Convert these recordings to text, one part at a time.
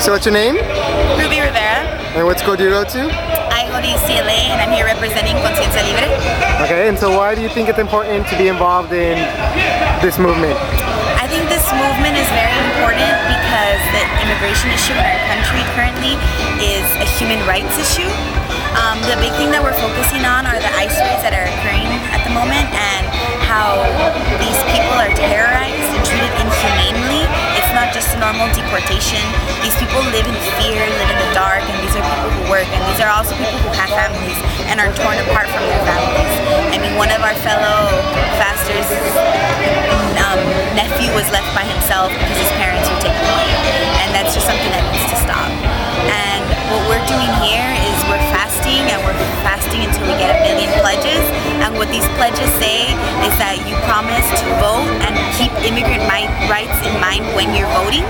So what's your name? Ruby Rivera. And what school do you go to? I go to UCLA and I'm here representing Conciencia Libre. Okay, and so why do you think it's important to be involved in this movement? I think this movement is very important because the immigration issue in our country currently is a human rights issue. The big thing that we're focusing on are the ICE raids that are occurring at the moment and how these people are terrorized and treated inhumanely. It's not just a normal deportation. These people live in fear, live in the dark, and these are people who work, and these are also people who have families and are torn apart from their families. I mean, one of our fellow fasters' nephew was left by himself because his parents were taken away, and that's just something that needs to stop. And what we're doing here is we're fasting, and we're fasting until we get 1 million pledges. And what these pledges say is that you promise to vote and keep immigrant rights in mind when you're voting.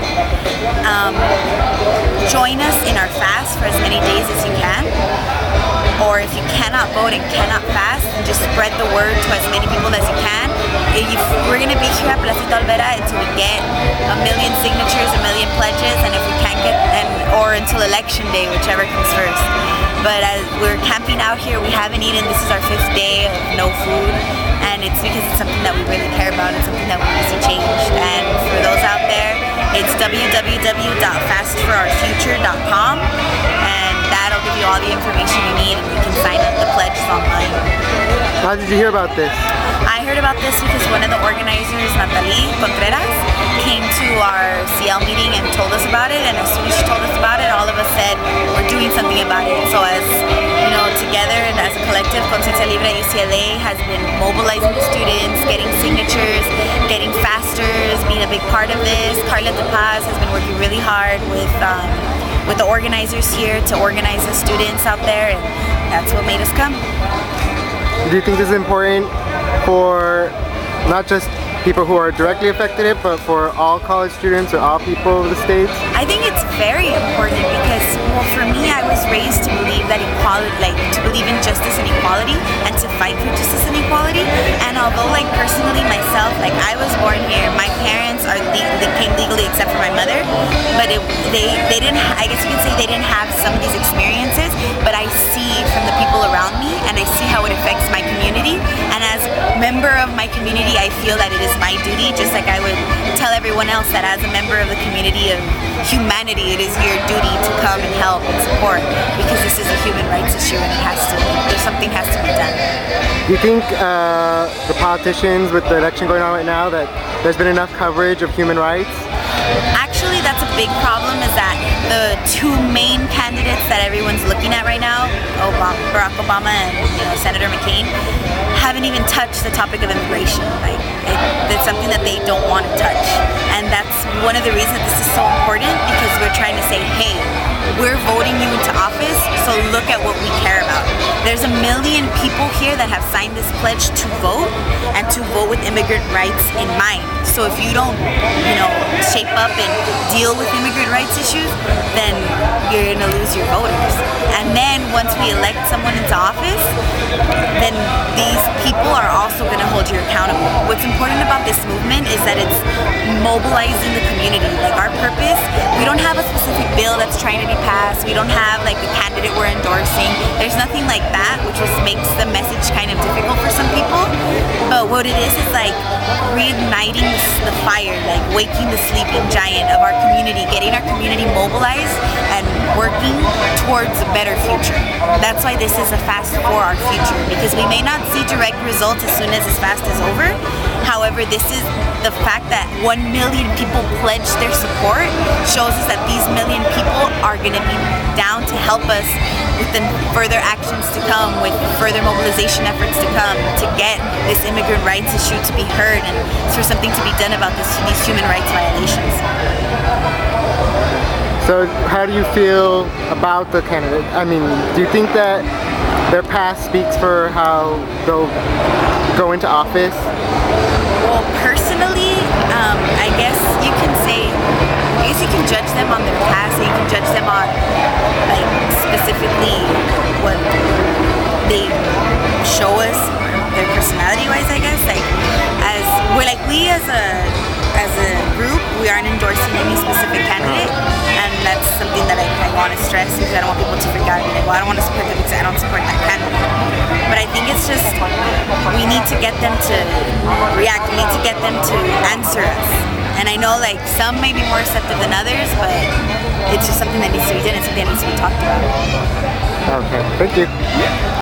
Join us in our fast for as many days as you can. Or if you cannot vote and cannot fast, just spread the word to as many people as you can. We're going to be here at Olvera until we get 1 million signatures, 1 million pledges, and if we can't get, or until election day, whichever comes first. But as we're camping out here, we haven't eaten. This is our 5th day of no food, and it's because it's something that we really care about. It's something that we need to change. And for those out there, it's www.fastforourfuture.com, and that'll give you all the information you need, and you can sign up the pledges online. How did you hear about this? I heard about this because one of the organizers, Natalie Contreras, came to our CL meeting and told us about it, and as soon as she told us about it, all of us said, we're doing something about it. So as you know, together and as a collective, Conciencia Libre at UCLA has been mobilizing the students, getting signatures, getting fasters, being a big part of this. Carla De Paz has been working really hard with the organizers here to organize the students out there, and that's what made us come. Do you think this is important for not just people who are directly affected but for all college students or all people of the States? I think it's very important because, well, for me, I was raised to believe that equality, to believe in justice and equality and to fight for justice and equality. And although, personally myself, I was born here, my parents they came legally except for my mother, but they didn't, I guess you could say they didn't have some of these experiences, but I see from the people around me and I see how it affects my community. And as a member of my community, I feel that it is my duty, just like I would tell everyone else that as a member of the community of humanity, it is your duty to come and help and support, because this is a human rights issue and something has to be done. Do you think the politicians, with the election going on right now, that there's been enough coverage of human rights? Actually, that's a big problem, is that the 2 main candidates that everyone's looking at right now, Barack Obama and Senator McCain, haven't even touched the topic of immigration. It's something that they don't want to touch. And that's one of the reasons this is so important, because we're trying to say, hey, we're voting you into office, so look at what we care about. There's 1 million people here that have signed this pledge to vote, and to vote with immigrant rights in mind. So if you don't, shape up and deal with immigrant rights issues, then you're gonna lose your voters. And then once we elect someone into office, then these people are also gonna hold you accountable. What's important about this movement is that it's mobilizing the community. Our purpose, we don't have a specific bill that's trying to be passed. We don't have the candidate we're endorsing. There's nothing like that, which just makes the message kind of difficult for some people. But what it is reigniting the fire, waking the sleeping giant of our community, getting our community mobilized and working towards a better future. That's why this is a fast for our future, because we may not see direct results as soon as this fast is over. However, this is the fact that 1 million people pledged their support shows us that these 1 million people are going to be down to help us with the further actions to come, with further mobilization efforts to come, to get this immigrant rights issue to be heard and for something to be done about these human rights violations. So how do you feel about the candidate? I mean, do you think that their past speaks for how they'll go into office? Well, personally, I guess you can say, you can judge them on their past, and you can judge them on specifically what they show us, their personality-wise, I guess. We as a group, we aren't endorsing any specific candidate, and that's something want to stress because I don't want people to freak out and be like, well, I don't want to support them because I don't support that candidate. But I think it's just, we need to get them to react. We need to get them to answer us. And I know like some may be more receptive than others, but it's just something that needs to be done and something that needs to be talked about. Okay, thank you.